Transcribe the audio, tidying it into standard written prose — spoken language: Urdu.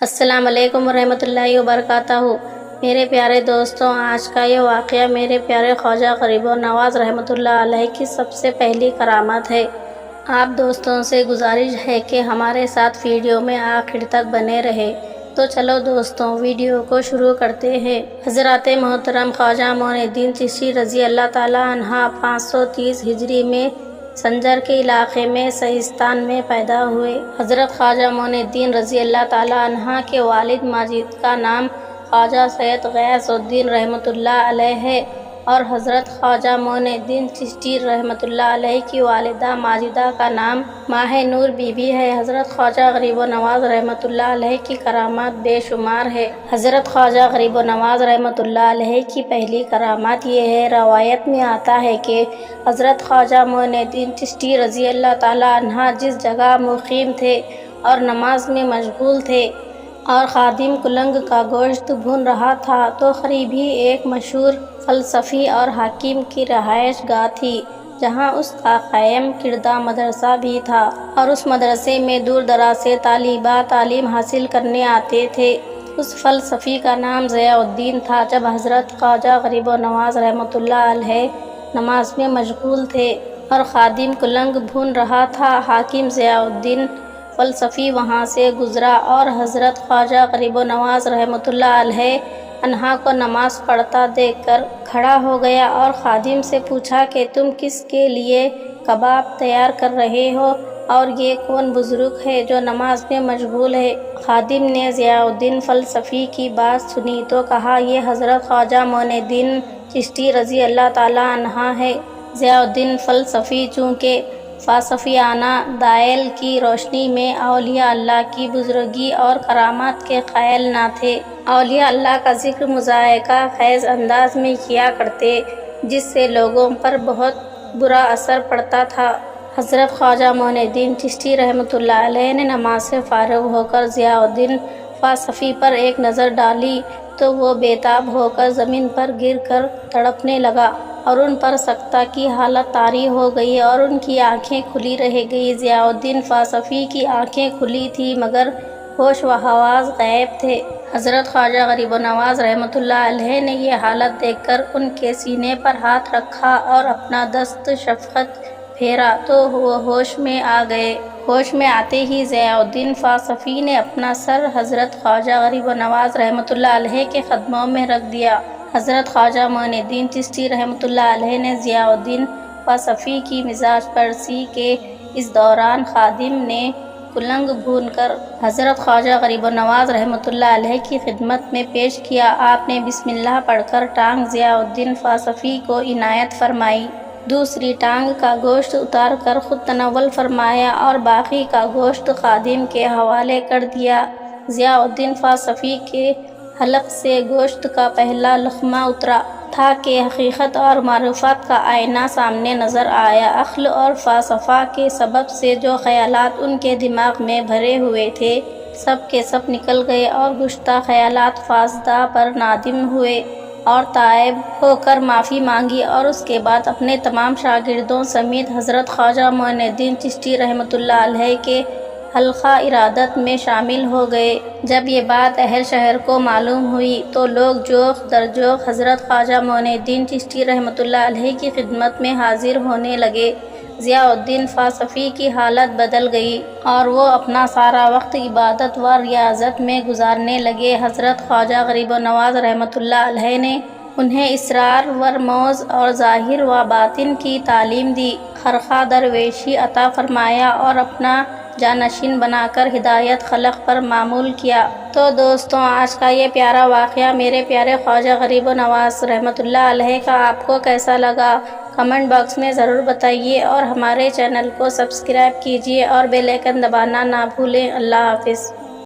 السلام علیکم ورحمۃ اللہ وبرکاتہ۔ میرے پیارے دوستوں، آج کا یہ واقعہ میرے پیارے خواجہ غریب نواز رحمۃ اللہ علیہ کی سب سے پہلی کرامت ہے۔ آپ دوستوں سے گزارش ہے کہ ہمارے ساتھ ویڈیو میں آخر تک بنے رہے۔ تو چلو دوستوں، ویڈیو کو شروع کرتے ہیں۔ حضرات محترم خواجہ معین الدین چشتی رضی اللہ تعالیٰ عنہ 530 ہجری میں سنجر کے علاقے میں سہستان میں پیدا ہوئے۔ حضرت خواجہ معین الدین رضی اللہ تعالیٰ عنہ کے والد ماجد کا نام خواجہ سید غیاث الدین رحمۃ اللہ علیہ ہے اور حضرت خواجہ معین الدین چشتی رحمۃ اللہ علیہ کی والدہ ماجدہ کا نام ماہ نور بی بی ہے۔ حضرت خواجہ غریب نواز رحمۃ اللہ علیہ کی کرامات بے شمار ہے۔ حضرت خواجہ غریب نواز رحمۃ اللہ علیہ کی پہلی کرامات یہ ہے، روایت میں آتا ہے کہ حضرت خواجہ معین الدین چشتی رضی اللہ تعالیٰ عنہ جس جگہ مقیم تھے اور نماز میں مشغول تھے اور خادم کلنگ کا گوشت بھون رہا تھا تو قریب ہی ایک مشہور فلسفی اور حکیم کی رہائش گاہ تھی، جہاں اس کا قائم کردہ مدرسہ بھی تھا اور اس مدرسے میں دور دراز سے طالبات تعلیم حاصل کرنے آتے تھے۔ اس فلسفی کا نام ضیاء الدین تھا۔ جب حضرت خواجہ غریب نواز رحمۃ اللہ علیہ نماز میں مشغول تھے اور خادم کلنگ بھون رہا تھا، حاکم ضیاء الدین فلسفی وہاں سے گزرا اور حضرت خواجہ غریب نواز رحمۃ اللہ علیہ عنہ کو نماز پڑھتا دیکھ کر کھڑا ہو گیا اور خادم سے پوچھا کہ تم کس کے لیے کباب تیار کر رہے ہو اور یہ کون بزرگ ہے جو نماز میں مشغول ہے؟ خادم نے ضیاء الدین فلسفی کی بات سنی تو کہا، یہ حضرت خواجہ معین الدین چشتی رضی اللہ تعالیٰ عنہ ہے۔ ضیاء الدین فلسفی چونکہ فلسفیانہ دلائل کی روشنی میں اولیاء اللہ کی بزرگی اور کرامات کے قائل نہ تھے۔ اولیاء اللہ کا ذکر مضحکہ خیز انداز میں کیا کرتے، جس سے لوگوں پر بہت برا اثر پڑتا تھا۔ حضرت خواجہ معین الدین چشتی رحمۃ اللہ علیہ نے نماز سے فارغ ہو کر ضیاء الدین فلسفی پر ایک نظر ڈالی تو وہ بے تاب ہو کر زمین پر گر کر تڑپنے لگا اور ان پر سکتہ کی حالت طاری ہو گئی اور ان کی آنکھیں کھلی رہ گئی۔ ضیاء الدین فلسفی کی آنکھیں کھلی تھیں مگر ہوش و حواس غائب تھے۔ حضرت خواجہ غریب نواز رحمۃ اللہ علیہ نے یہ حالت دیکھ کر ان کے سینے پر ہاتھ رکھا اور اپنا دست شفقت پھیرا تو وہ ہوش میں آ گئے۔ ہوش میں آتے ہی ضیاء الدین فلسفی نے اپنا سر حضرت خواجہ غریب نواز رحمۃ اللہ علیہ کے قدموں میں رکھ دیا۔ حضرت خواجہ معین الدین چشتی رحمۃ اللہ علیہ نے ضیاء الدین فلسفی کی مزاج پرسی کے اس دوران خادم نے کلنگ بھون کر حضرت خواجہ غریب نواز رحمۃ اللہ علیہ کی خدمت میں پیش کیا۔ آپ نے بسم اللہ پڑھ کر ٹانگ ضیاء الدین فلسفی کو عنایت فرمائی، دوسری ٹانگ کا گوشت اتار کر خود تناول فرمایا اور باقی کا گوشت خادم کے حوالے کر دیا۔ ضیاء الدین فلسفی کے حلق سے گوشت کا پہلا لقمہ اترا تھا کہ حقیقت اور معرفت کا آئینہ سامنے نظر آیا۔ عقل اور فلسفہ کے سبب سے جو خیالات ان کے دماغ میں بھرے ہوئے تھے، سب کے سب نکل گئے اور گزشتہ خیالات فاسدہ پر نادم ہوئے اور تائب ہو کر معافی مانگی اور اس کے بعد اپنے تمام شاگردوں سمیت حضرت خواجہ معین الدین چشتی رحمۃ اللہ علیہ کے حلقہ ارادت میں شامل ہو گئے۔ جب یہ بات اہل شہر کو معلوم ہوئی تو لوگ جوق در جوق حضرت خواجہ معین الدین چشتی رحمۃ اللہ علیہ کی خدمت میں حاضر ہونے لگے۔ ضیاء الدین فلسفی کی حالت بدل گئی اور وہ اپنا سارا وقت عبادت و ریاضت میں گزارنے لگے۔ حضرت خواجہ غریب نواز رحمۃ اللہ علیہ نے انہیں اسرار و رموز اور ظاہر و باطن کی تعلیم دی، خرقہ درویشی عطا فرمایا اور اپنا جانشین بنا کر ہدایت خلق پر معمول کیا۔ تو دوستوں، آج کا یہ پیارا واقعہ میرے پیارے خواجہ غریب نواز رحمۃ اللہ علیہ کا آپ کو کیسا لگا؟ کمنٹ باکس میں ضرور بتائیے اور ہمارے چینل کو سبسکرائب کیجیے اور بیل آئیکن دبانا نہ بھولیں۔ اللہ حافظ۔